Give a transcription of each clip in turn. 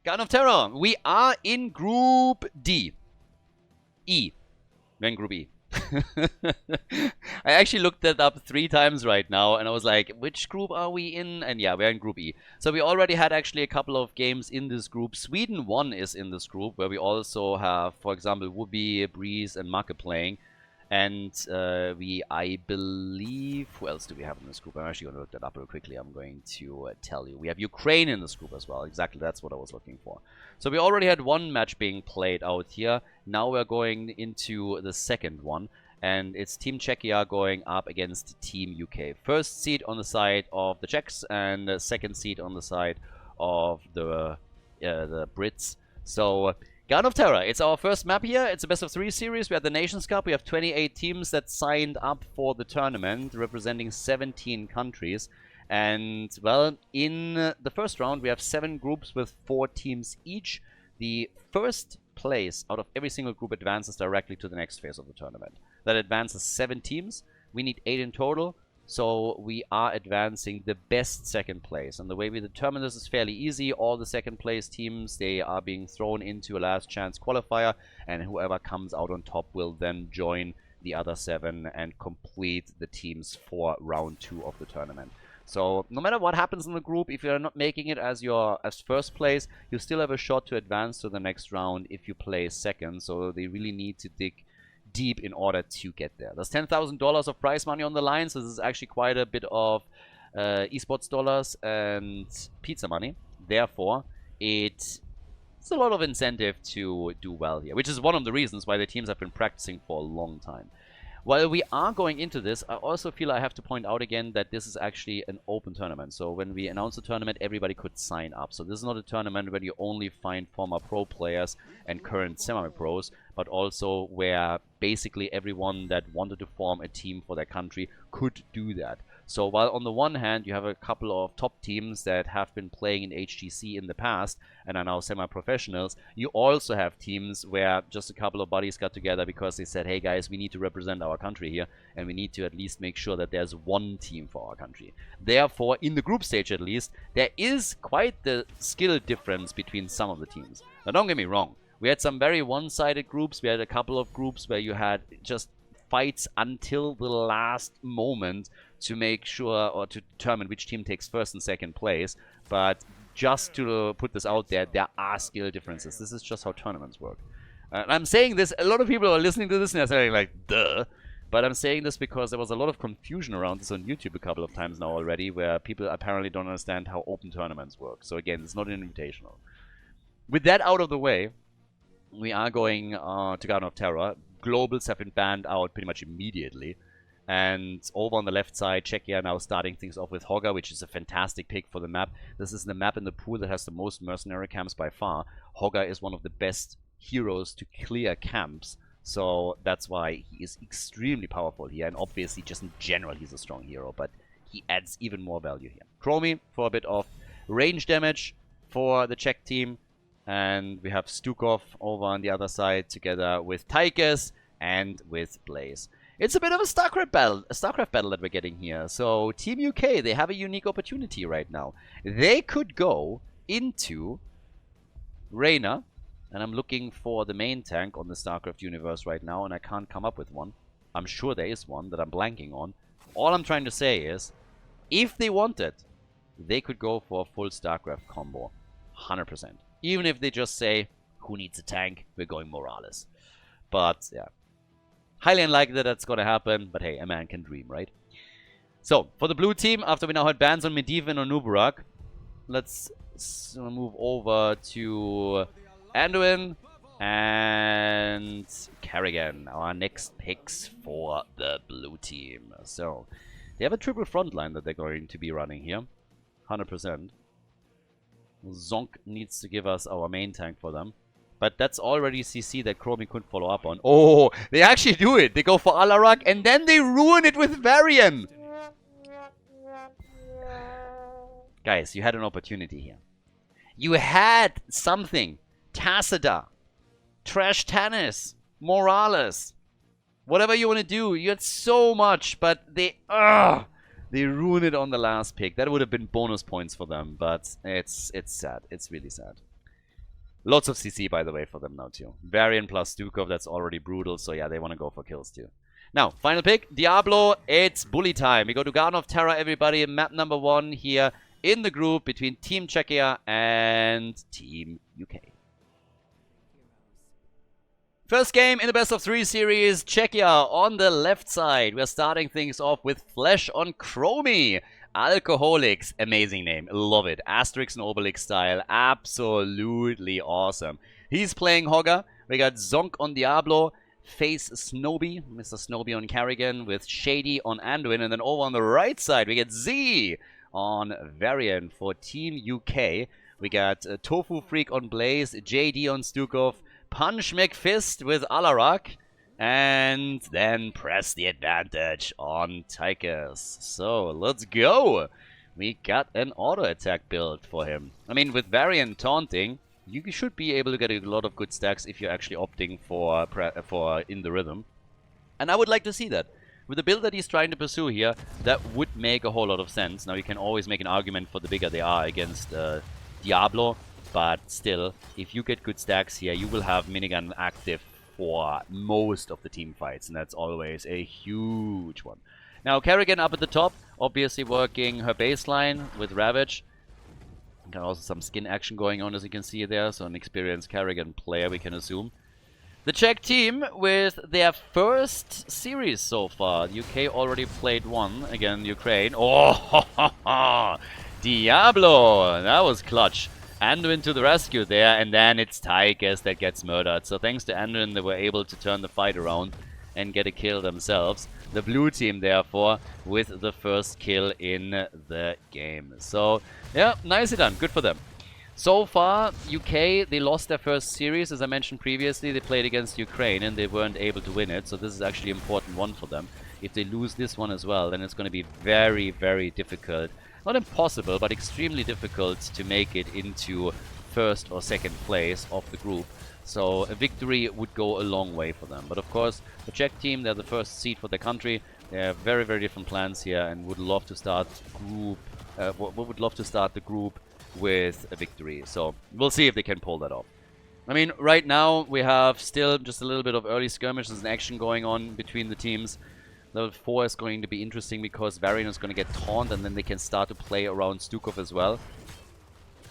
Gun of Terror. We are in Group D. E. We're in Group E. I actually looked that up 3 times right now, and I was like, which group are we in? And yeah, we're in Group E. So we already had actually a couple of games in this group. Sweden 1 is in this group, where we also have, for example, Whoopi, Breeze, and Make playing. And I believe, who else do we have in this group? I'm actually going to look that up real quickly. I'm going to tell you. We have Ukraine in this group as well. Exactly, that's what I was looking for. So we already had one match being played out here. Now we're going into the second one. And it's Team Czechia going up against Team UK. First seed on the side of the Czechs and the second seed on the side of the Brits. So Gun of Terror, it's our first map here. It's a best of 3 series. We had the Nations Cup. We have 28 teams that signed up for the tournament, representing 17 countries. And, well, in the first round, we have 7 groups with 4 teams each. The first place out of every single group advances directly to the next phase of the tournament. That advances 7 teams. We need 8 in total. So we are advancing the best second place. And the way we determine this is fairly easy. All the second place teams, they are being thrown into a last chance qualifier. And whoever comes out on top will then join the other 7 and complete the teams for round 2 of the tournament. So no matter what happens in the group, if you're not making it as first place, you still have a shot to advance to the next round if you play second. So they really need to dig deep in order to get there. There's $10,000 of prize money on the line, so this is actually quite a bit of esports dollars and pizza money. Therefore, it's a lot of incentive to do well here, which is one of the reasons why the teams have been practicing for a long time. While we are going into this, I also feel I have to point out again that this is actually an open tournament. So when we announce the tournament, everybody could sign up. So this is not a tournament where you only find former pro players and current semi-pros, but also where basically everyone that wanted to form a team for their country could do that. So while on the one hand you have a couple of top teams that have been playing in HGC in the past and are now semi-professionals, you also have teams where just a couple of buddies got together because they said, hey guys, we need to represent our country here and we need to at least make sure that there's one team for our country. Therefore, in the group stage at least, there is quite the skill difference between some of the teams. Now don't get me wrong, we had some very one-sided groups. We had a couple of groups where you had just fights until the last moment to make sure or to determine which team takes first and second place. But just to put this out there are skill differences. This is just how tournaments work. I'm saying this, a lot of people are listening to this and they're saying like, duh. But I'm saying this because there was a lot of confusion around this on YouTube a couple of times now already, where people apparently don't understand how open tournaments work. So again, it's not an invitational. With that out of the way, we are going to Gun of Terror. Globals have been banned out pretty much immediately. And over on the left side, Czechia now starting things off with Hogger, which is a fantastic pick for the map. This is the map in the pool that has the most mercenary camps by far. Hogger is one of the best heroes to clear camps. So that's why he is extremely powerful here. And obviously, just in general, he's a strong hero. But he adds even more value here. Chromie for a bit of range damage for the Czech team. And we have Stukov over on the other side together with Tychus and with Blaze. It's a bit of a StarCraft battle that we're getting here. So Team UK, they have a unique opportunity right now. They could go into Reyna, and I'm looking for the main tank on the StarCraft universe right now, and I can't come up with one. I'm sure there is one that I'm blanking on. All I'm trying to say is, if they wanted, they could go for a full StarCraft combo. 100%. Even if they just say, who needs a tank? We're going Morales. But, yeah. Highly unlikely that that's going to happen, but hey, a man can dream, right? So, for the blue team, after we now had bans on Medivh and on Nubarak, let's move over to Anduin and Kerrigan, our next picks for the blue team. So, they have a triple front line that they're going to be running here. 100%. Zonk needs to give us our main tank for them. But that's already CC that Chromie couldn't follow up on. Oh, they actually do it. They go for Alarak and then they ruin it with Varian. Guys, you had an opportunity here. You had something. Tassadar, Trash Tannis, Morales. Whatever you want to do. You had so much, but they ruined it on the last pick. That would have been bonus points for them, but it's sad. It's really sad. Lots of CC, by the way, for them now, too. Varian plus Stukov, that's already brutal. So, yeah, they want to go for kills, too. Now, final pick, Diablo. It's bully time. We go to Garden of Terror, everybody. Map number 1 here in the group between Team Czechia and Team UK. First game in the best of 3 series, Czechia on the left side. We're starting things off with Flesh on Chromie. Alcoholics, amazing name, love it. Asterix and Obelix style, absolutely awesome. He's playing Hogger. We got Zonk on Diablo, Face Snowby, Mr. Snowby on Carrigan with Shady on Anduin, and then over on the right side we get Z on Varian for Team UK. We got Tofu Freak on Blaze, JD on Stukov, Punch McFist with Alarak, and then Press the Advantage on Tychus. So, let's go! We got an auto attack build for him. I mean, with Varian taunting, you should be able to get a lot of good stacks if you're actually opting for In the Rhythm. And I would like to see that. With the build that he's trying to pursue here, that would make a whole lot of sense. Now, you can always make an argument for the bigger they are against Diablo. But still, if you get good stacks here, you will have minigun active for most of the team fights. And that's always a huge one. Now, Kerrigan up at the top, obviously working her baseline with Ravage. Got also some skin action going on, as you can see there. So an experienced Kerrigan player, we can assume. The Czech team with their first series so far. The UK already played one against Ukraine. Oh, Diablo! That was clutch. Anduin to the rescue there, and then it's Tychus that gets murdered. So thanks to Anduin, they were able to turn the fight around and get a kill themselves. The blue team, therefore, with the first kill in the game. So, yeah, nicely done. Good for them. So far, UK, they lost their first series. As I mentioned previously, they played against Ukraine, and they weren't able to win it. So this is actually an important one for them. If they lose this one as well, then it's going to be very, very difficult. Not impossible, but extremely difficult to make it into first or second place of the group. So a victory would go a long way for them. But of course, the Czech team, they're the first seed for their country. They have very, very different plans here and would love to start the group with a victory. So we'll see if they can pull that off. I mean, right now we have still just a little bit of early skirmishes and action going on between the teams. Level 4 is going to be interesting because Varian is going to get taunted and then they can start to play around Stukov as well.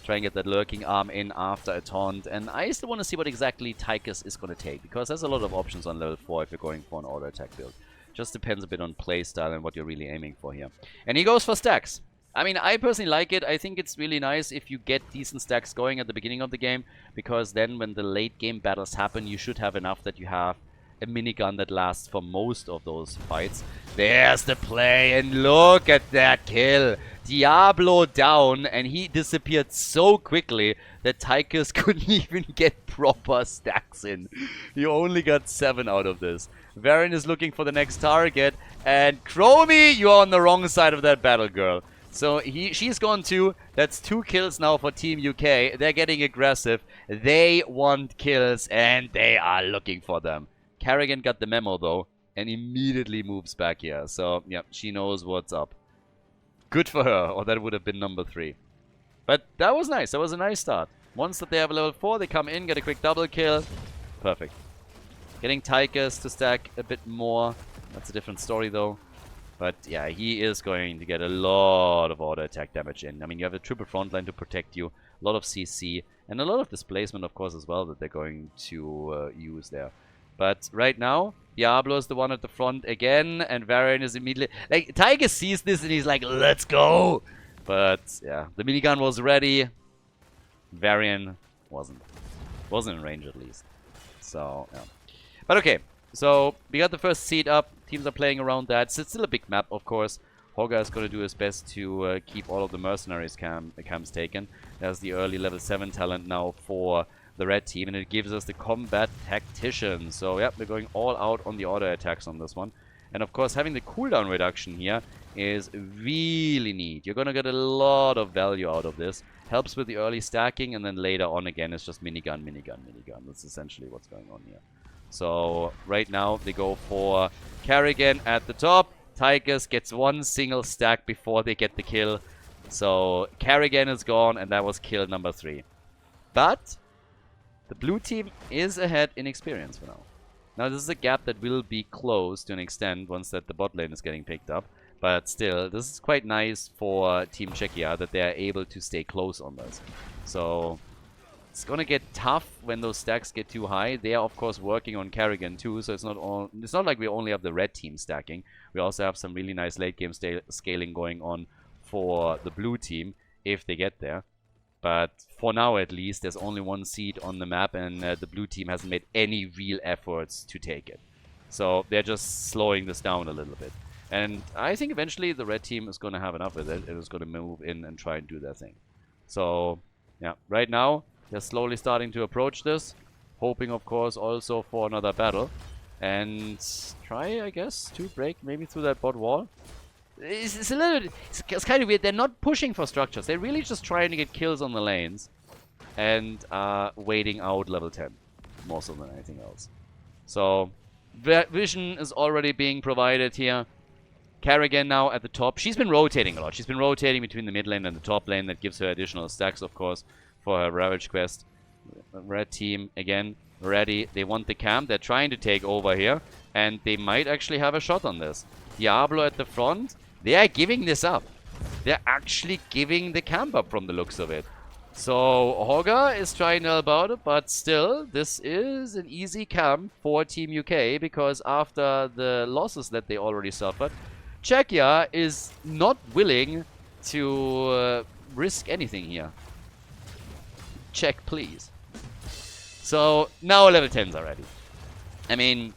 Try and get that lurking arm in after a taunt. And I still want to see what exactly Tychus is going to take, because there's a lot of options on level 4 if you're going for an auto attack build. Just depends a bit on playstyle and what you're really aiming for here. And he goes for stacks. I mean, I personally like it. I think it's really nice if you get decent stacks going at the beginning of the game, because then when the late game battles happen, you should have enough that you have a minigun that lasts for most of those fights. There's the play, and look at that kill. Diablo down, and he disappeared so quickly that Tychus couldn't even get proper stacks in. He only got 7 out of this. Varian is looking for the next target, and Chromie, you're on the wrong side of that battle, girl. So she's gone too. That's 2 kills now for Team UK. They're getting aggressive. They want kills, and they are looking for them. Carrigan got the memo, though, and immediately moves back here. So, yeah, she knows what's up. Good for her, or that would have been number 3. But that was nice. That was a nice start. Once that they have a level 4, they come in, get a quick double kill. Perfect. Getting Tychus to stack a bit more. That's a different story, though. But, yeah, he is going to get a lot of auto attack damage in. I mean, you have a triple frontline to protect you. A lot of CC. And a lot of displacement, of course, as well, that they're going to use there. But right now, Diablo is the one at the front again, and Varian is immediately... Like, Tychus sees this and he's like, let's go! But, yeah, the minigun was ready. Varian wasn't. Wasn't in range, at least. So, yeah. But okay, so we got the first seed up. Teams are playing around that. So it's still a big map, of course. Hogger is going to do his best to keep all of the mercenaries camps taken. There's the early level 7 talent now for the red team, and it gives us the combat tactician. So yeah, we're going all out on the auto attacks on this one. And of course, having the cooldown reduction here is really neat. You're gonna get a lot of value out of this. Helps with the early stacking, and then later on again it's just minigun, minigun, minigun. That's essentially what's going on here. So right now they go for Carrigan at the top. Tychus gets 1 single stack before they get the kill. So Carrigan is gone, and that was kill number 3. But The blue team is ahead in experience for now. Now this is a gap that will be closed to an extent once that the bot lane is getting picked up. But still, this is quite nice for Team Czechia that they are able to stay close on this. So it's gonna get tough when those stacks get too high. They are of course working on Karrigan too, so it's not like we only have the red team stacking. We also have some really nice late game scaling going on for the blue team if they get there. But for now at least, there's only one seed on the map, and the blue team hasn't made any real efforts to take it. So they're just slowing this down a little bit. And I think eventually the red team is going to have enough with it. It is going to move in and try and do their thing. So, yeah, right now, they're slowly starting to approach this. Hoping, of course, also for another battle. And try, I guess, to break maybe through that bot wall. It's a little... It's kind of weird. They're not pushing for structures. They're really just trying to get kills on the lanes. And waiting out level 10. More so than anything else. So, vision is already being provided here. Karrigan now at the top. She's been rotating a lot. She's been rotating between the mid lane and the top lane. That gives her additional stacks, of course, for her Ravage quest. Red team, again, ready. They want the camp. They're trying to take over here. And they might actually have a shot on this. Diablo at the front. They are giving this up. They're actually giving the camp up from the looks of it. So, Hogger is trying to help out, but still, this is an easy camp for Team UK, because after the losses that they already suffered, Czechia is not willing to risk anything here. Check, please. So, now level 10s are ready. I mean,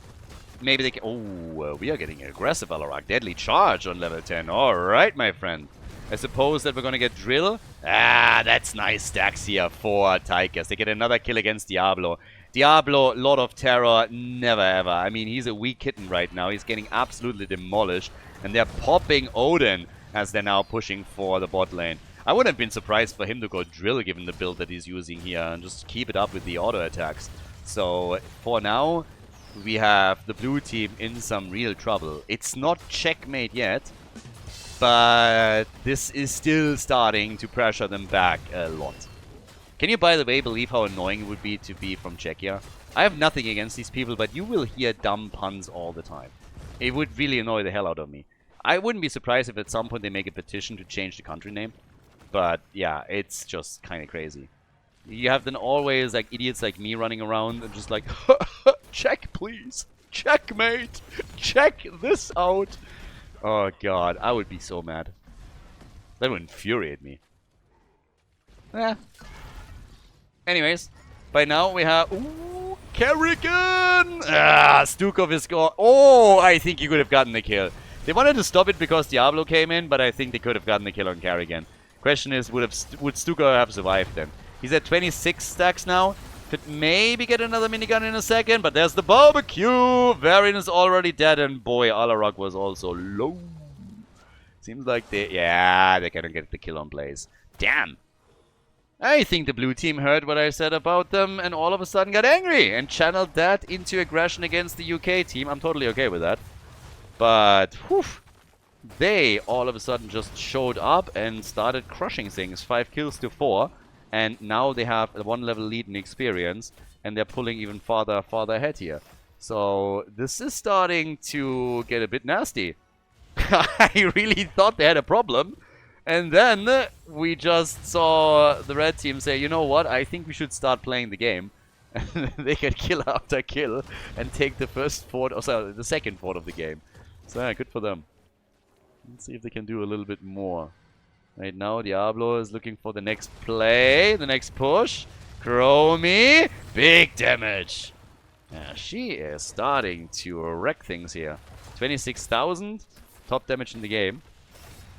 maybe they can... Oh, we are getting aggressive, Alarak. Deadly charge on level 10. Alright, my friend. I suppose that we're going to get drill. Ah, that's nice stacks here for Tigers. They get another kill against Diablo. Diablo, Lord of Terror, never ever. I mean, he's a weak kitten right now. He's getting absolutely demolished. And they're popping Odin as they're now pushing for the bot lane. I wouldn't have been surprised for him to go drill given the build that he's using here and just keep it up with the auto attacks. So, for now, we have the blue team in some real trouble. It's not checkmate yet, but this is still starting to pressure them back a lot. Can you, by the way, believe how annoying it would be to be from Czechia? I have nothing against these people, but you will hear dumb puns all the time. It would really annoy the hell out of me. I wouldn't be surprised if at some point they make a petition to change the country name. But yeah, it's just kind of crazy. You have then always like idiots like me running around and just like, check please, checkmate, check this out. Oh god, I would be so mad. That would infuriate me. Yeah. Anyways, by now we have... Ooh, Karrigan! Ah, Stukov is gone. Oh, I think he could have gotten the kill. They wanted to stop it because Diablo came in, but I think they could have gotten the kill on Karrigan. Question is, would Stukov have survived then? He's at 26 stacks now. Could maybe get another minigun in a second, but there's the barbecue! Varian is already dead, and boy, Alarok was also low. Seems like they... Yeah, they're gonna get the kill on Blaze. Damn! I think the blue team heard what I said about them and all of a sudden got angry and channeled that into aggression against the UK team. I'm totally okay with that. But, whew, they all of a sudden just showed up and started crushing things. 5 kills to 4. And now they have a 1 level lead in experience. And they're pulling even farther ahead here. So, this is starting to get a bit nasty. I really thought they had a problem. And then we just saw the red team say, you know what, I think we should start playing the game. And they get kill after kill and take the first fort, or sorry, the second fort of the game. So yeah, good for them. Let's see if they can do a little bit more. Right now, Diablo is looking for the next play, the next push. Chromie, big damage. Yeah, she is starting to wreck things here. 26,000, top damage in the game.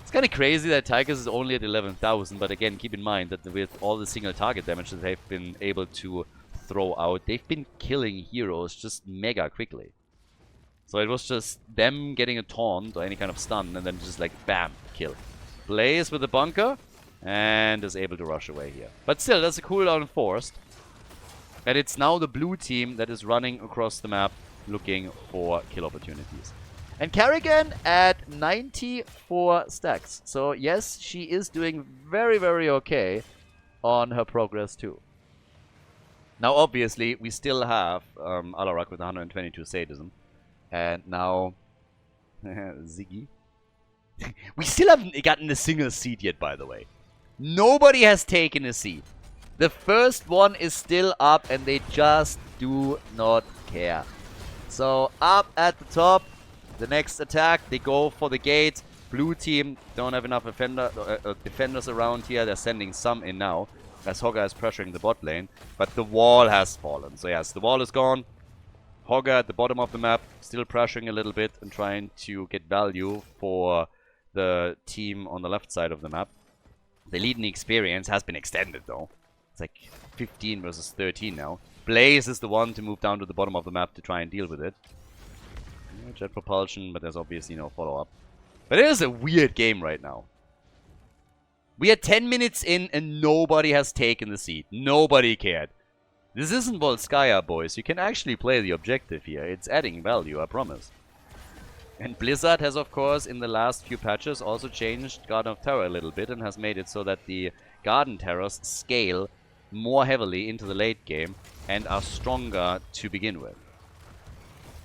It's kind of crazy that Tigers is only at 11,000, but again, keep in mind that with all the single target damage that they've been able to throw out, they've been killing heroes just mega quickly. So it was just them getting a taunt or any kind of stun, and then just like, bam, kill. Blaze with the bunker, and is able to rush away here. But still, that's a cooldown forced. And it's now the blue team that is running across the map looking for kill opportunities. And Karrigan at 94 stacks. So yes, she is doing very, very okay on her progress too. Now, obviously, we still have Alarak with 122 sadism. And now, Ziggy. We still haven't gotten a single seed yet, by the way. Nobody has taken a seed. The first one is still up, and they just do not care. So, up at the top, the next attack, they go for the gate. Blue team don't have enough defenders around here. They're sending some in now, as Hogger is pressuring the bot lane. But the wall has fallen. So yes, the wall is gone. Hogger at the bottom of the map, still pressuring a little bit and trying to get value for the team on the left side of the map. The lead in experience has been extended though. It's like 15 versus 13 now. Blaze is the one to move down to the bottom of the map to try and deal with it. Jet propulsion, but there's obviously no follow-up. But it is a weird game right now. We are 10 minutes in and nobody has taken the seat. Nobody cared. This isn't Volskaya, boys. You can actually play the objective here. It's adding value, I promise. And Blizzard has, of course, in the last few patches also changed Garden of Terror a little bit and has made it so that the Garden Terrors scale more heavily into the late game and are stronger to begin with.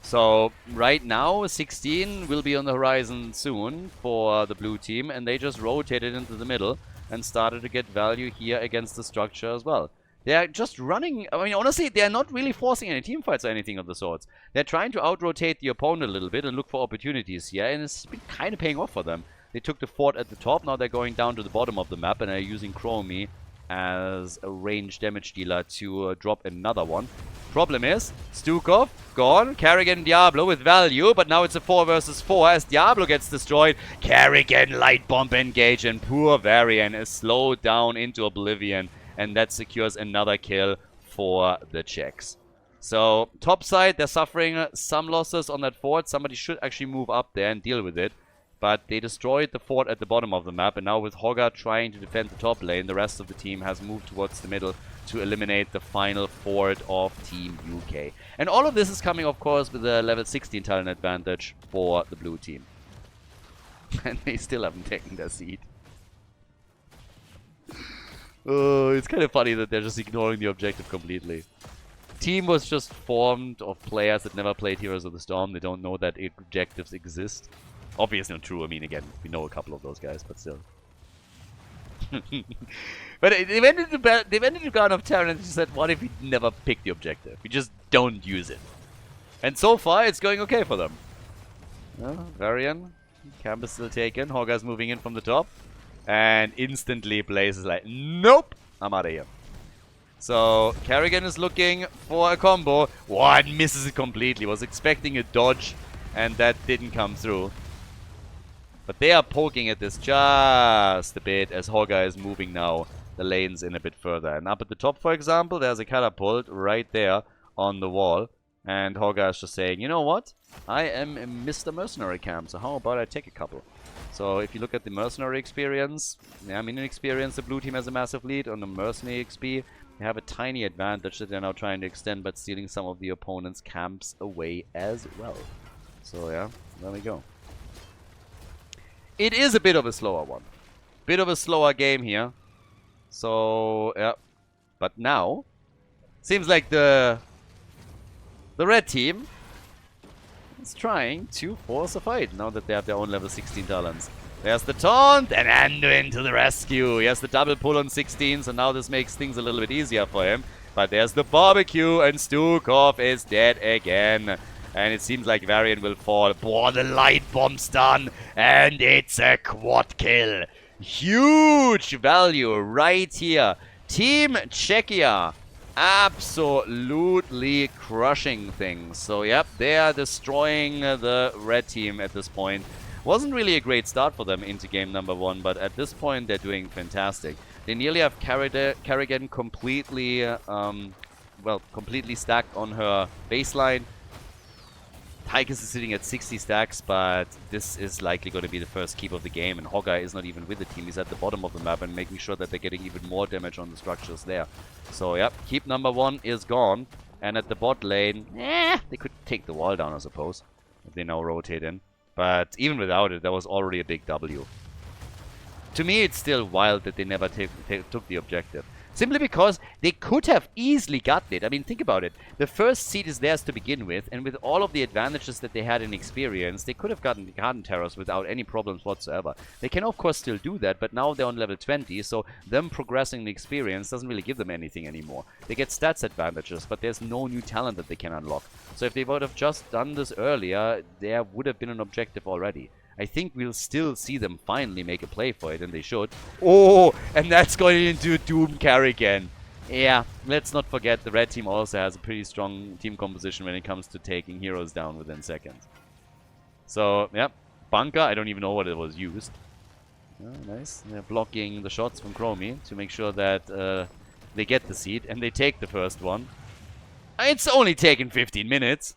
So, right now, 16 will be on the horizon soon for the blue team, and they just rotated into the middle and started to get value here against the structure as well. They are just running, I mean, honestly, they are not really forcing any team fights or anything of the sorts. They're trying to out-rotate the opponent a little bit and look for opportunities here, and it's been kind of paying off for them. They took the fort at the top, now they're going down to the bottom of the map and are using Chromie as a range damage dealer to drop another one. Problem is, Stukov gone, Kerrigan Diablo with value, but now it's a 4 versus 4 as Diablo gets destroyed. Kerrigan light bomb engage and poor Varian is slowed down into oblivion, and that secures another kill for the Czechs. So, top side, they're suffering some losses on that fort. Somebody should actually move up there and deal with it. But they destroyed the fort at the bottom of the map, and now with Hogger trying to defend the top lane, the rest of the team has moved towards the middle to eliminate the final fort of Team UK. And all of this is coming, of course, with a level 16 talent advantage for the blue team. And they still haven't taken their seat. It's kind of funny that they're just ignoring the objective completely. Team was just formed of players that never played Heroes of the Storm. They don't know that objectives exist. Obviously not true. I mean, again, we know a couple of those guys, but still. But they went into Garden of Terror and just said, what if we never pick the objective? We just don't use it. And so far, it's going okay for them. Varian. Camp is still taken. Hogger's moving in from the top. And instantly, Blaze is like, nope, I'm out of here. So, Kerrigan is looking for a combo. What? Misses it completely. Was expecting a dodge, and that didn't come through. But they are poking at this just a bit as Hogger is moving now the lanes in a bit further. And up at the top, for example, there's a catapult right there on the wall. And Hogger is just saying, you know what? I am a Mr. Mercenary camp, so how about I take a couple? So if you look at the mercenary experience, I mean in experience the blue team has a massive lead. On the mercenary XP, they have a tiny advantage that they're now trying to extend, but stealing some of the opponent's camps away as well. So yeah, there we go. It is a bit of a slower one. Bit of a slower game here. So, yeah. But now, seems like the red team is trying to force a fight now that they have their own level 16 talents. There's the taunt, and Anduin to the rescue. He has the double pull on 16, so now this makes things a little bit easier for him. But there's the barbecue, and Stukov is dead again. And it seems like Varian will fall. Boah, the light bomb's done. And it's a quad kill. Huge value right here. Team Czechia absolutely crushing things. So, yep, they are destroying the red team at this point. Wasn't really a great start for them into game number 1, but at this point they're doing fantastic. They nearly have Kerrigan completely, completely stacked on her baseline. Tychus is sitting at 60 stacks, but this is likely going to be the first keep of the game, and Hogger is not even with the team. He's at the bottom of the map and making sure that they're getting even more damage on the structures there. So, yep, keep number 1 is gone, and at the bot lane, they could take the wall down, I suppose, if they now rotate in. But even without it, that was already a big W. To me, it's still wild that they never took the objective. Simply because they could have easily gotten it. I mean, think about it. The first seed is theirs to begin with, and with all of the advantages that they had in experience, they could have gotten Garden Terrors without any problems whatsoever. They can, of course, still do that, but now they're on level 20, so them progressing the experience doesn't really give them anything anymore. They get stats advantages, but there's no new talent that they can unlock. So if they would have just done this earlier, there would have been an objective already. I think we'll still see them finally make a play for it, and they should. Oh, and that's going into Doom Carrigan. Yeah, let's not forget the red team also has a pretty strong team composition when it comes to taking heroes down within seconds. So, yeah, Bunker, I don't even know what it was used. Oh, nice. They're blocking the shots from Chromie to make sure that they get the seed, and they take the first one. It's only taken 15 minutes.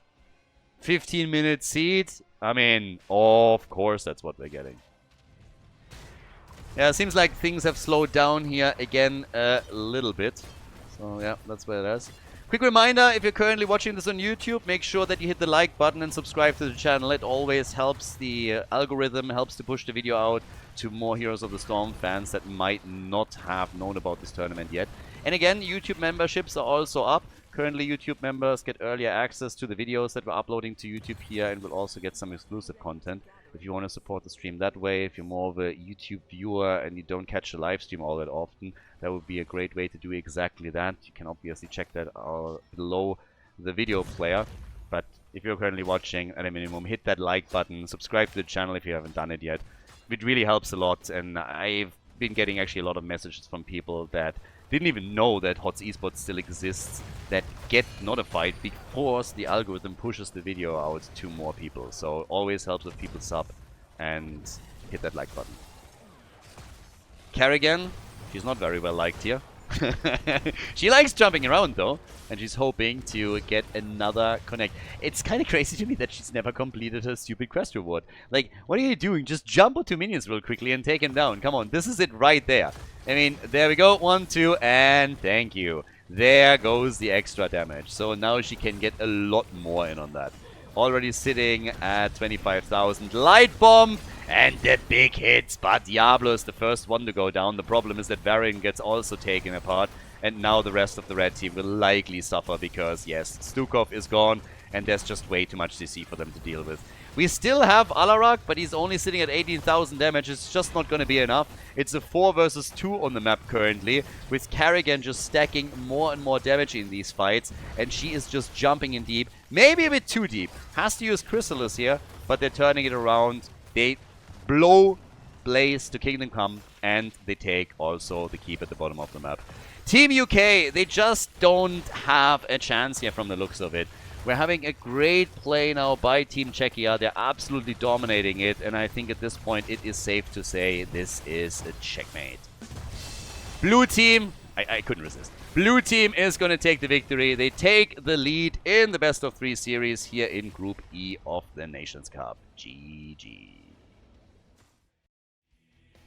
15-minute seed. I mean, of course that's what we're getting. Yeah, it seems like things have slowed down here again a little bit. So yeah, that's where it is. Quick reminder, if you're currently watching this on YouTube, make sure that you hit the like button and subscribe to the channel. It always helps the algorithm, helps to push the video out to more Heroes of the Storm fans that might not have known about this tournament yet. And again, YouTube memberships are also up. Currently, YouTube members get earlier access to the videos that we're uploading to YouTube here, and will also get some exclusive content. If you want to support the stream that way, if you're more of a YouTube viewer and you don't catch the live stream all that often, that would be a great way to do exactly that. You can obviously check that out below the video player. But if you're currently watching, at a minimum, hit that like button, subscribe to the channel if you haven't done it yet. It really helps a lot, and I've been getting actually a lot of messages from people that didn't even know that HOTS Esports still exists, that get notified because the algorithm pushes the video out to more people. So always helps if people sub and hit that like button. Kerrigan, she's not very well liked here. She likes jumping around though, and she's hoping to get another connect. It's kind of crazy to me that she's never completed her stupid quest reward. Like, what are you doing? Just jump onto minions real quickly and take him down. Come on, this is it right there. I mean, there we go. 1, 2, and thank you. There goes the extra damage. So now she can get a lot more in on that. Already sitting at 25,000. Light Bomb and the big hits. But Diablo is the first one to go down. The problem is that Varian gets also taken apart. And now the rest of the red team will likely suffer because, yes, Stukov is gone. And there's just way too much CC for them to deal with. We still have Alarak, but he's only sitting at 18,000 damage. It's just not going to be enough. It's a 4 versus 2 on the map currently, with Kerrigan just stacking more and more damage in these fights. And she is just jumping in deep. Maybe a bit too deep. Has to use Chrysalis here, but they're turning it around. They blow Blaze to Kingdom Come, and they take also the keep at the bottom of the map. Team UK, they just don't have a chance here from the looks of it. We're having a great play now by Team Czechia. They're absolutely dominating it, and I think at this point it is safe to say this is a checkmate. Blue team, I couldn't resist. Blue team is going to take the victory. They take the lead in the best of 3 series here in Group E of the Nations Cup. GG.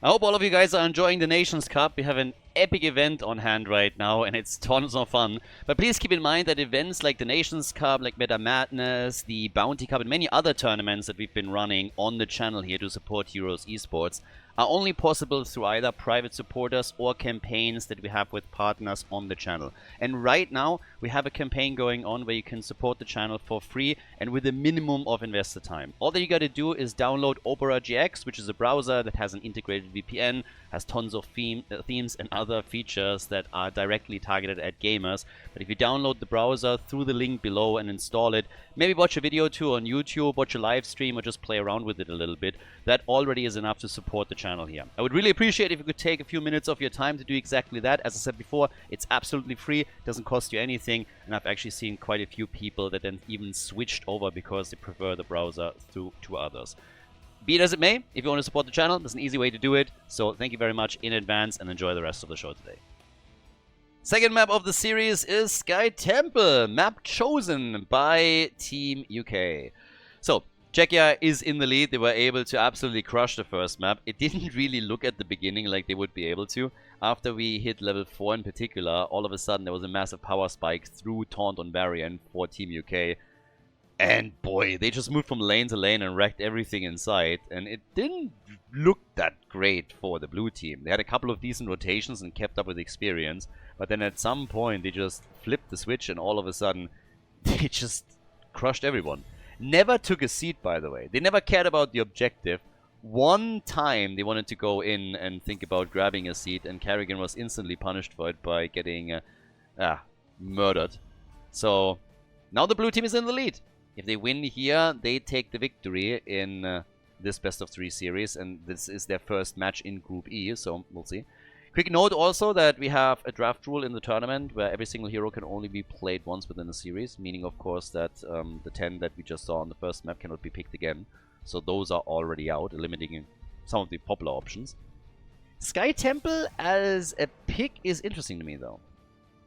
I hope all of you guys are enjoying the Nations Cup. We have an epic event on hand right now, and it's tons of fun. But please keep in mind that events like the Nations Cup, like Meta Madness, the Bounty Cup, and many other tournaments that we've been running on the channel here to support Heroes Esports are only possible through either private supporters or campaigns that we have with partners on the channel. And right now, we have a campaign going on where you can support the channel for free and with a minimum of investor time. All that you gotta do is download Opera GX, which is a browser that has an integrated VPN, has tons of themes and other features that are directly targeted at gamers. But if you download the browser through the link below and install it, maybe watch a video too on YouTube, watch a live stream, or just play around with it a little bit, that already is enough to support the channel here. I would really appreciate if you could take a few minutes of your time to do exactly that. As I said before, it's absolutely free, doesn't cost you anything, and I've actually seen quite a few people that then even switched over because they prefer the browser to others. Be it as it may, if you want to support the channel, there's an easy way to do it. So thank you very much in advance and enjoy the rest of the show today. Second map of the series is Sky Temple, map chosen by Team UK. So, Czechia is in the lead. They were able to absolutely crush the first map. It didn't really look at the beginning like they would be able to. After we hit level 4 in particular, all of a sudden there was a massive power spike through Taunt on Varian for Team UK. And boy, they just moved from lane to lane and wrecked everything in sight. And it didn't look that great for the blue team. They had a couple of decent rotations and kept up with experience. But then at some point, they just flipped the switch and all of a sudden, they just crushed everyone. Never took a seat, by the way. They never cared about the objective. One time they wanted to go in and think about grabbing a seat, and Kerrigan was instantly punished for it by getting murdered. So now the blue team is in the lead. If they win here, they take the victory in this best of 3 series, and this is their first match in Group E, so we'll see. Quick note also that we have a draft rule in the tournament where every single hero can only be played once within a series, meaning of course that the 10 that we just saw on the first map cannot be picked again. So those are already out, eliminating some of the popular options. Sky Temple as a pick is interesting to me though.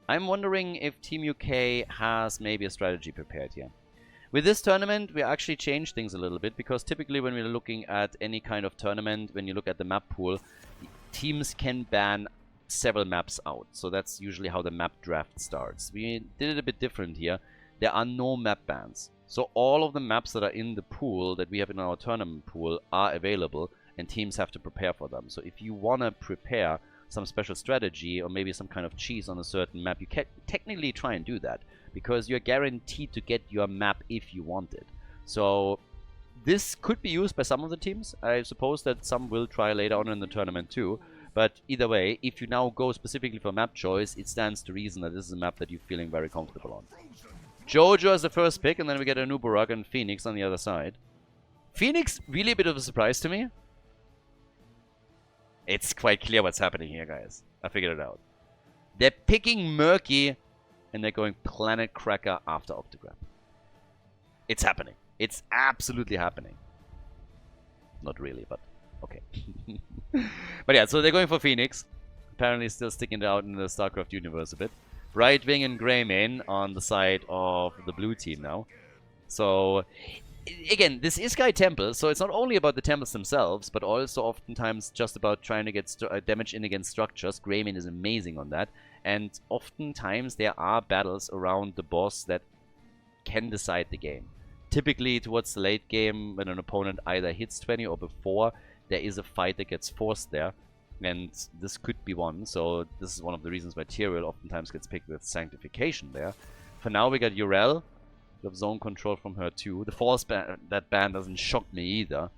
I'm wondering if Team UK has maybe a strategy prepared here. With this tournament, we actually changed things a little bit, because typically when we're looking at any kind of tournament, when you look at the map pool, teams can ban several maps out. So that's usually how the map draft starts. We did it a bit different here. There are no map bans. So all of the maps that are in the pool that we have in our tournament pool are available, and teams have to prepare for them. So if you want to prepare some special strategy or maybe some kind of cheese on a certain map, you can technically try and do that, because you're guaranteed to get your map if you want it. So this could be used by some of the teams. I suppose that some will try later on in the tournament too. But either way, if you now go specifically for map choice, it stands to reason that this is a map that you're feeling very comfortable on. Jojo is the first pick, and then we get a Nubarak and Phoenix on the other side. Phoenix, really a bit of a surprise to me. It's quite clear what's happening here, guys. I figured it out. They're picking Murky, and they're going Planet Cracker after Octograb. It's happening. It's absolutely happening. Not really, but okay. But yeah, so they're going for Phoenix. Apparently still sticking it out in the StarCraft universe a bit. Right Wing and Greymane on the side of the blue team now. So again, this is Sky Temple, so it's not only about the temples themselves, but also oftentimes just about trying to get damage in against structures. Greymane is amazing on that. And oftentimes there are battles around the boss that can decide the game. Typically towards the late game, when an opponent either hits 20 or before, there is a fight that gets forced there. And this could be one, so this is one of the reasons why Tyrael oftentimes gets picked with Sanctification there. For now we got Urel. We have zone control from her too. The Force ban, that ban doesn't shock me either.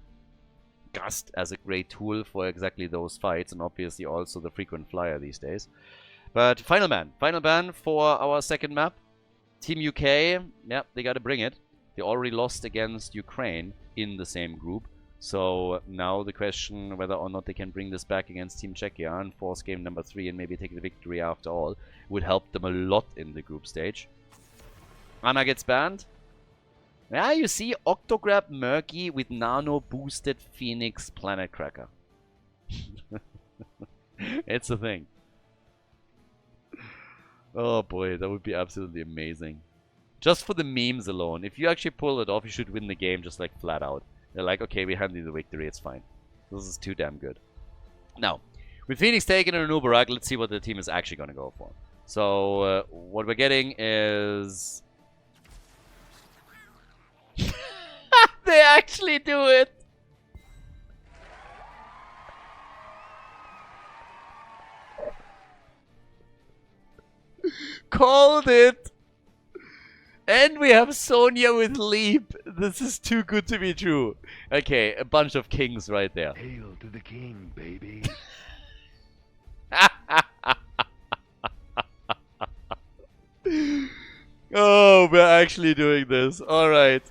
Gust as a great tool for exactly those fights, and obviously also the frequent flyer these days. But final ban for our second map. Team UK, yeah, they gotta bring it. They already lost against Ukraine in the same group. So now the question whether or not they can bring this back against Team Czechia and force game number 3 and maybe take the victory after all would help them a lot in the group stage. Ana gets banned. Yeah, you see Octograb Murky with Nano boosted Phoenix Planet Cracker. It's a thing. Oh boy, that would be absolutely amazing. Just for the memes alone. If you actually pull it off, you should win the game just like flat out. They're like, okay, we hand you the victory, it's fine. This is too damn good. Now, with Phoenix taking an Nubarak, let's see what the team is actually going to go for. So, what we're getting is... They actually do it! Called it! And we have Sonya with Leap. This is too good to be true. Okay, a bunch of kings right there. Hail to the king, baby. Oh, we're actually doing this. Alright.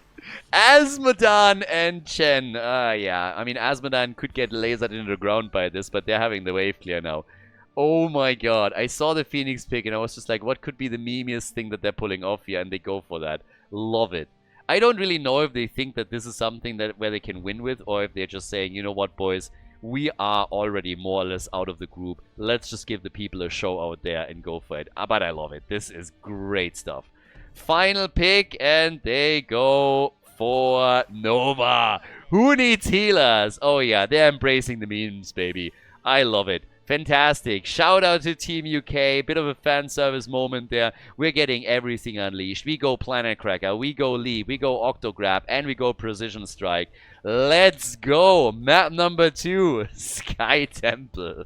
Asmodan and Chen. Yeah. I mean, Asmodan could get lasered into the ground by this, but they're having the wave clear now. Oh my god. I saw the Phoenix pick and I was just like, what could be the memeiest thing that they're pulling off here? And they go for that. Love it. I don't really know if they think that this is something that where they can win with, or if they're just saying, you know what, boys, we are already more or less out of the group. Let's just give the people a show out there and go for it. But I love it. This is great stuff. Final pick, and they go for Nova. Who needs healers? Oh yeah, they're embracing the memes, baby. I love it. Fantastic. Shout out to Team UK. Bit of a fan service moment there. We're getting everything unleashed. We go Planet Cracker, we go Leap, we go Octograb, and we go Precision Strike. Let's go. Map number 2, Sky Temple.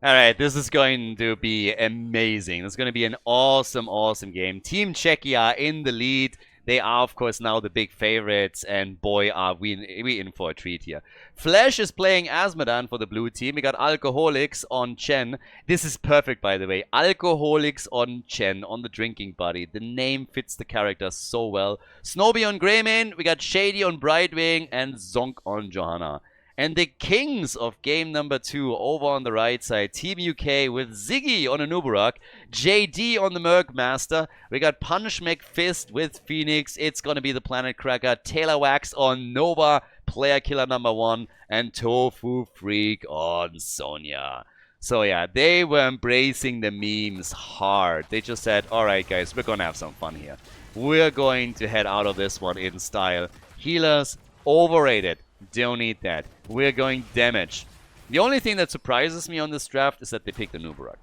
Alright, this is going to be amazing. It's going to be an awesome, awesome game. Team Czechia in the lead. They are, of course, now the big favorites, and boy, are we in for a treat here. Flash is playing Asmodan for the blue team. We got Alcoholics on Chen. This is perfect, by the way. Alcoholics on Chen, on the drinking buddy. The name fits the character so well. Snowbee on Greymane. We got Shady on Brightwing, and Zonk on Johanna. And the kings of game number 2 over on the right side. Team UK with Ziggy on Anubarak, JD on the Merc Master. We got Punch McFist with Phoenix. It's going to be the Planet Cracker. Taylor Wax on Nova, player killer number 1. And Tofu Freak on Sonya. So yeah, they were embracing the memes hard. They just said, alright guys, we're going to have some fun here. We're going to head out of this one in style. Healers, overrated. Don't need that. We're going damage. The only thing that surprises me on this draft is that they picked the Nubarak.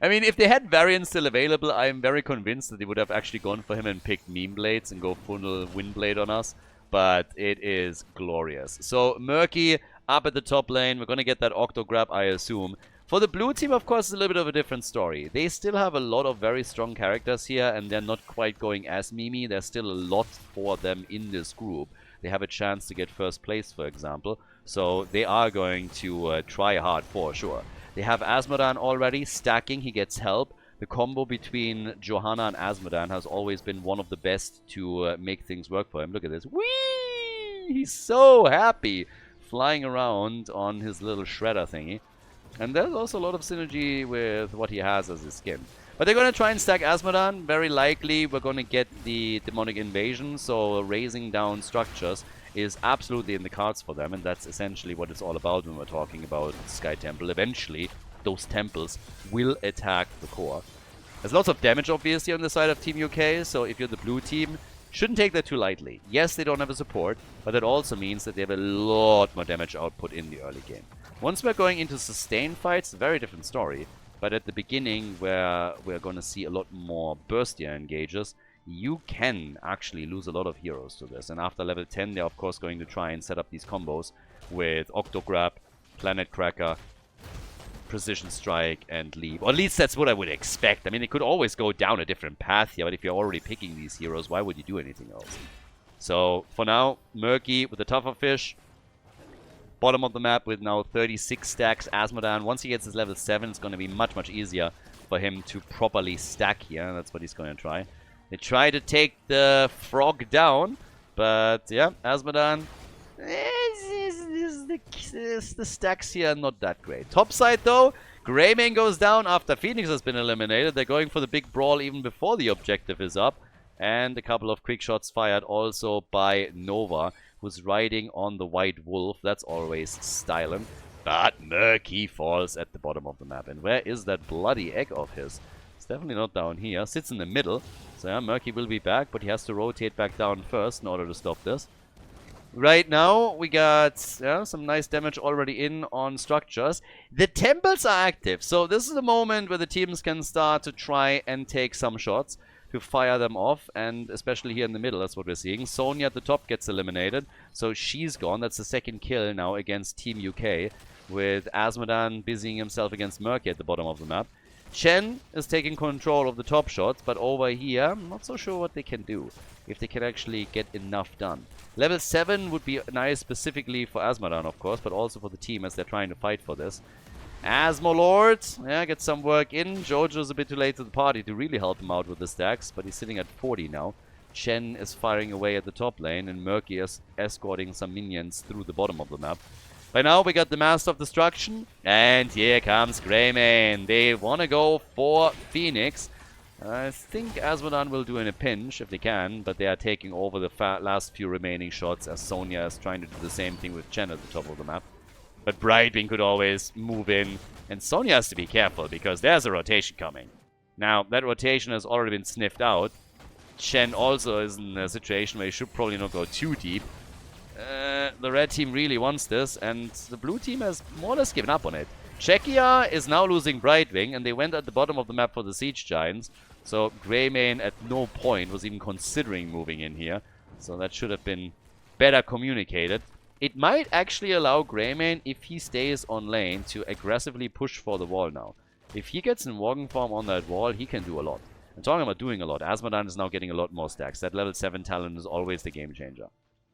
I mean, if they had variants still available, I'm very convinced that they would have actually gone for him and picked Meme Blades and go full Windblade on us. But it is glorious. So, Murky up at the top lane. We're going to get that Octograb, I assume. For the blue team, of course, it's a little bit of a different story. They still have a lot of very strong characters here, and they're not quite going as memey. There's still a lot for them in this group. They have a chance to get first place, for example. So they are going to try hard for sure. They have Asmodan already stacking. He gets help. The combo between Johanna and Asmodan has always been one of the best to make things work for him. Look at this. Whee! He's so happy flying around on his little shredder thingy. And there's also a lot of synergy with what he has as his skin. But they're going to try and stack Asmodan. Very likely we're going to get the Demonic Invasion. So raising down structures is absolutely in the cards for them. And that's essentially what it's all about when we're talking about Sky Temple. Eventually, those temples will attack the core. There's lots of damage, obviously, on the side of Team UK. So if you're the blue team, shouldn't take that too lightly. Yes, they don't have a support. But that also means that they have a lot more damage output in the early game. Once we're going into sustained fights, a very different story. But at the beginning, where we're going to see a lot more burstier engages, you can actually lose a lot of heroes to this. And after level 10, they're of course going to try and set up these combos with Octograb, Planet Cracker, Precision Strike, and Leap. Or at least that's what I would expect. I mean, it could always go down a different path here, but if you're already picking these heroes, why would you do anything else? So, for now, Murky with the tougher fish. Bottom of the map with now 36 stacks. Asmodan, once he gets his level 7, it's going to be much, much easier for him to properly stack here. That's what he's going to try. They try to take the frog down, but yeah, Asmodan, the stacks here are not that great. Top side though, Greymane goes down after Phoenix has been eliminated. They're going for the big brawl even before the objective is up. And a couple of quick shots fired also by Nova, who's riding on the White Wolf. That's always styling. But Murky falls at the bottom of the map. And where is that bloody egg of his? It's definitely not down here. Sits in the middle. So yeah, Murky will be back, but he has to rotate back down first in order to stop this. Right now, we got some nice damage already in on structures. The temples are active. So this is the moment where the teams can start to try and take some shots to fire them off, and especially here in the middle, that's what we're seeing. Sonya at the top gets eliminated, so she's gone. That's the second kill now against Team UK, with Asmodan busying himself against Murky at the bottom of the map. Chen is taking control of the top shots, but over here, I'm not so sure what they can do, if they can actually get enough done. Level 7 would be nice specifically for Asmodan, of course, but also for the team as they're trying to fight for this. Asmolord, yeah, gets some work in. Jojo's a bit too late to the party to really help him out with the stacks, but he's sitting at 40 now. Chen is firing away at the top lane, and Murky is escorting some minions through the bottom of the map. By now, we got the Master of Destruction, and here comes Greymane. They want to go for Phoenix. I think Asmodan will do in a pinch, if they can, but they are taking over the last few remaining shots, as Sonya is trying to do the same thing with Chen at the top of the map. But Brightwing could always move in, and Sonya has to be careful, because there's a rotation coming. Now, that rotation has already been sniffed out. Chen also is in a situation where he should probably not go too deep. the red team really wants this, and the blue team has more or less given up on it. Czechia is now losing Brightwing, and they went at the bottom of the map for the Siege Giants. So Greymane at no point was even considering moving in here. So that should have been better communicated. It might actually allow Greymane, if he stays on lane, to aggressively push for the wall now. If he gets in Worgen form on that wall, he can do a lot. I'm talking about doing a lot. Asmodan is now getting a lot more stacks. That level 7 talent is always the game changer.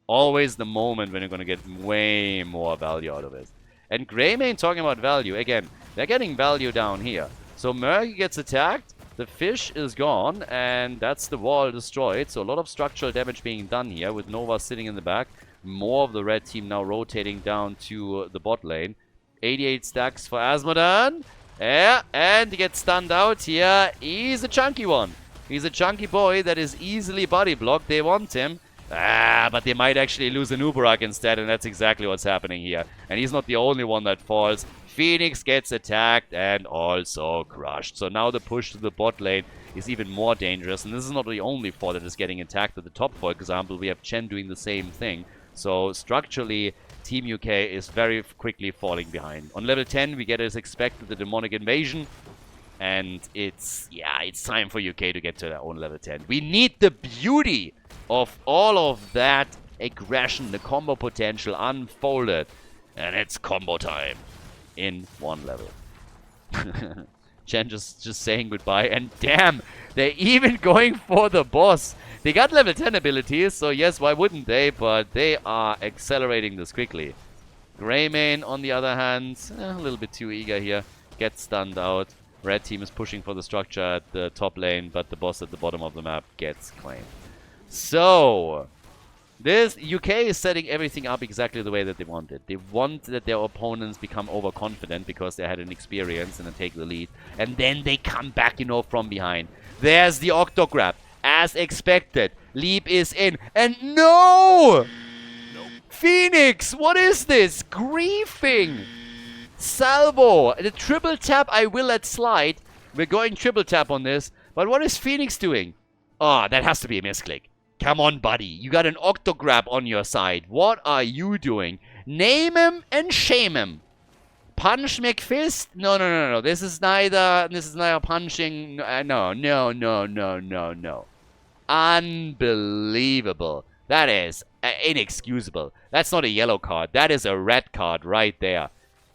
Always the moment when you're going to get way more value out of it. And Greymane, talking about value, again, they're getting value down here. So Merc gets attacked, the fish is gone, and that's the wall destroyed. So a lot of structural damage being done here with Nova sitting in the back. More of the red team now rotating down to the bot lane. 88 stacks for Asmodan. Yeah, and he gets stunned out here. He's a chunky one. He's a chunky boy that is easily body blocked. They want him. But they might actually lose an Uberak instead, and that's exactly what's happening here. And he's not the only one that falls. Phoenix gets attacked and also crushed. So now the push to the bot lane is even more dangerous. And this is not the only 4 that is getting attacked at the top, for example. We have Chen doing the same thing. So structurally, Team UK is very quickly falling behind. On level 10, we get as expected the demonic invasion. And it's time for UK to get to their own level 10. We need the beauty of all of that aggression, the combo potential unfolded. And it's combo time in 1 level. Chen just saying goodbye. And damn, they're even going for the boss. They got level 10 abilities, so yes, why wouldn't they? But they are accelerating this quickly. Greymane, on the other hand, a little bit too eager here. Gets stunned out. Red team is pushing for the structure at the top lane, but the boss at the bottom of the map gets claimed. So, this UK is setting everything up exactly the way that they want it. They want that their opponents become overconfident because they had an experience and then take the lead. And then they come back, you know, from behind. There's the Octo Grab. As expected. Leap is in. And no! Nope. Phoenix, what is this? Griefing. Salvo. The triple tap I will let slide. We're going triple tap on this. But what is Phoenix doing? Oh, that has to be a misclick. Come on, buddy. You got an Octo Grab on your side. What are you doing? Name him and shame him. Punch McFist? No. This is neither punching. No. Unbelievable. That is inexcusable. That's not a yellow card. That is a red card right there.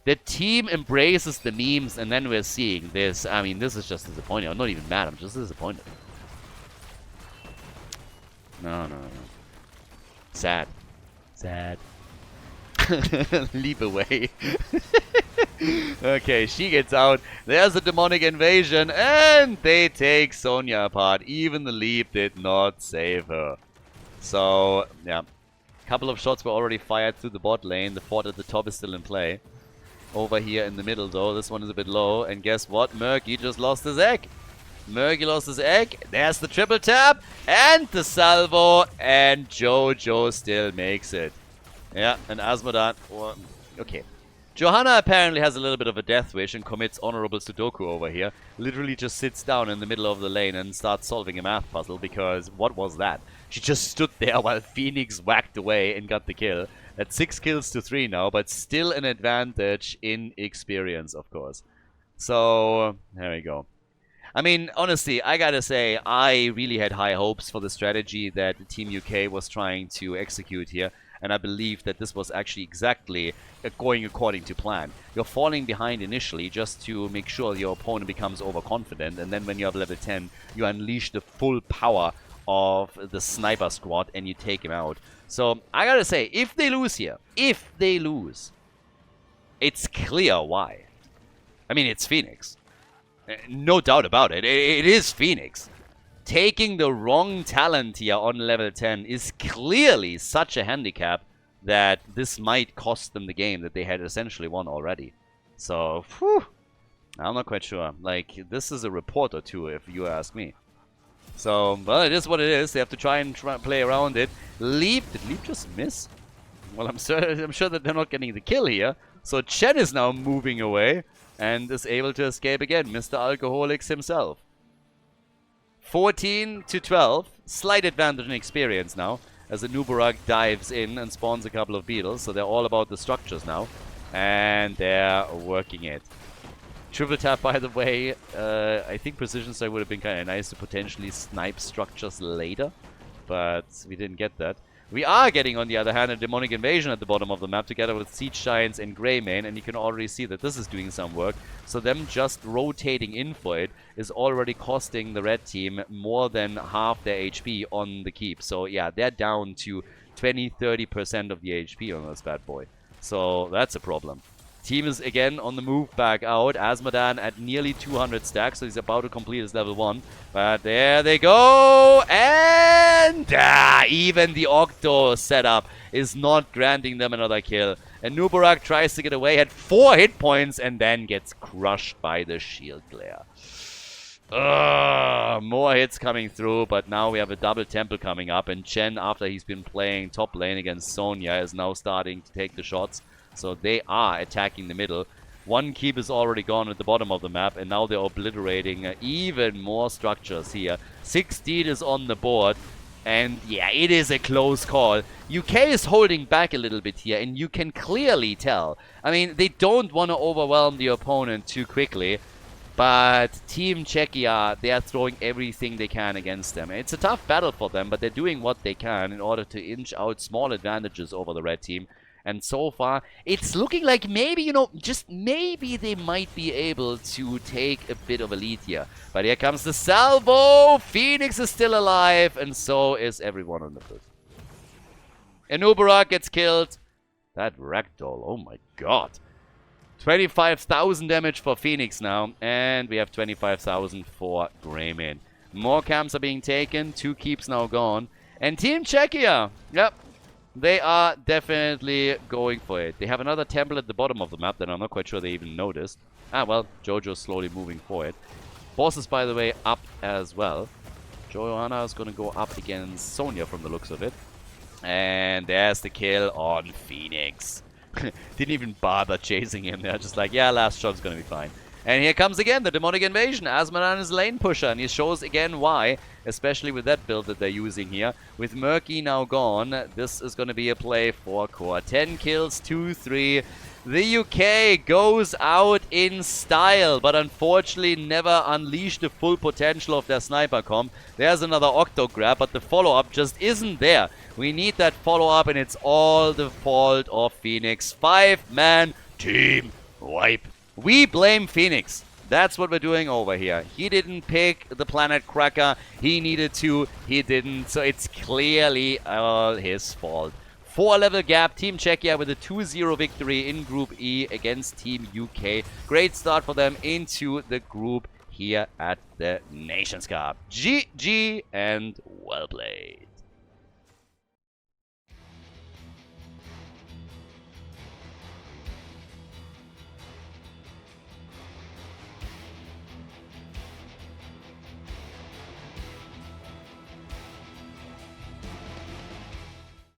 The team embraces the memes, and then we're seeing this. I mean, this is just disappointing. I'm not even mad. I'm just disappointed. No. Sad. Leap away. Okay, she gets out. There's a demonic invasion, and they take Sonya apart. Even the leap did not save her. So, yeah. A couple of shots were already fired through the bot lane. The fort at the top is still in play. Over here in the middle, though, this one is a bit low. And guess what? Murky just lost his egg. Murky lost his egg. There's the triple tap. And the salvo. And Jojo still makes it. Yeah, and Asmodan... Well, okay. Johanna apparently has a little bit of a death wish and commits honorable Sudoku over here. Literally just sits down in the middle of the lane and starts solving a math puzzle because what was that? She just stood there while Phoenix whacked away and got the kill. At 6 kills to 3 now, but still an advantage in experience, of course. So, there we go. I mean, honestly, I gotta say, I really had high hopes for the strategy that Team UK was trying to execute here. And I believe that this was actually exactly going according to plan. You're falling behind initially just to make sure your opponent becomes overconfident. And then when you have level 10, you unleash the full power of the sniper squad and you take him out. So I gotta say, if they lose here, it's clear why. I mean, it's Phoenix. No doubt about it. It is Phoenix. Taking the wrong talent here on level 10 is clearly such a handicap that this might cost them the game that they had essentially won already. So, whew, I'm not quite sure. Like, this is a report or two, if you ask me. So, well, it is what it is. They have to try and play around it. Leap. Did Leap just miss? Well, I'm sure that they're not getting the kill here. So, Chen is now moving away and is able to escape again. Mr. Alcoholics himself. 14 to 12. Slight advantage in experience now. as the Nubarak dives in and spawns a couple of beetles. So they're all about the structures now. And they're working it. Triple tap, by the way. I think Precision Strike would have been kind of nice to potentially snipe structures later. But we didn't get that. We are getting, on the other hand, a Demonic Invasion at the bottom of the map together with Siege Giants and Greymane, and you can already see that this is doing some work. So them just rotating in for it is already costing the red team more than half their HP on the keep. So yeah, they're down to 20-30% of the HP on this bad boy. So that's a problem. Team is again on the move back out. Asmodan at nearly 200 stacks, so he's about to complete his level 1. But there they go! And even the Octo setup is not granting them another kill. And Nubarak tries to get away, had 4 hit points, and then gets crushed by the shield glare. More hits coming through, but now we have a double temple coming up. And Chen, after he's been playing top lane against Sonya, is now starting to take the shots. So they are attacking the middle. One keep is already gone at the bottom of the map, and now they're obliterating even more structures here. 16 is on the board, and yeah, it is a close call. UK is holding back a little bit here, and you can clearly tell. I mean, they don't want to overwhelm the opponent too quickly, but Team Czechia, they are throwing everything they can against them. It's a tough battle for them, but they're doing what they can in order to inch out small advantages over the red team. And so far, it's looking like maybe, you know, just maybe they might be able to take a bit of a lead here. But here comes the salvo! Phoenix is still alive, and so is everyone on the field. Nubarak gets killed. That ragdoll, oh my god. 25,000 damage for Phoenix now, and we have 25,000 for Greymane. More camps are being taken, 2 keeps now gone. And Team Czechia, yep. They are definitely going for it. They have another temple at the bottom of the map that I'm not quite sure they even noticed. Ah, well, Jojo's slowly moving for it. Boss is, by the way, up as well. Johanna is going to go up against Sonya from the looks of it. And there's the kill on Phoenix. Didn't even bother chasing him. They're just like, yeah, last shot's going to be fine. And here comes again the Demonic Invasion. Asmodan is lane pusher, and he shows again why, especially with that build that they're using here. With Murky now gone, this is going to be a play for Core. 10 kills, 2-3. The UK goes out in style, but unfortunately never unleashed the full potential of their sniper comp. There's another Octo grab, but the follow-up just isn't there. We need that follow-up, and it's all the fault of Phoenix. 5-man team wipe. We blame Phoenix. That's what we're doing over here. He didn't pick the Planet Cracker. He needed to. He didn't. So it's clearly all his fault. 4-level gap. Team Czechia with a 2-0 victory in Group E against Team UK. Great start for them into the group here at the Nations Cup. GG and well played.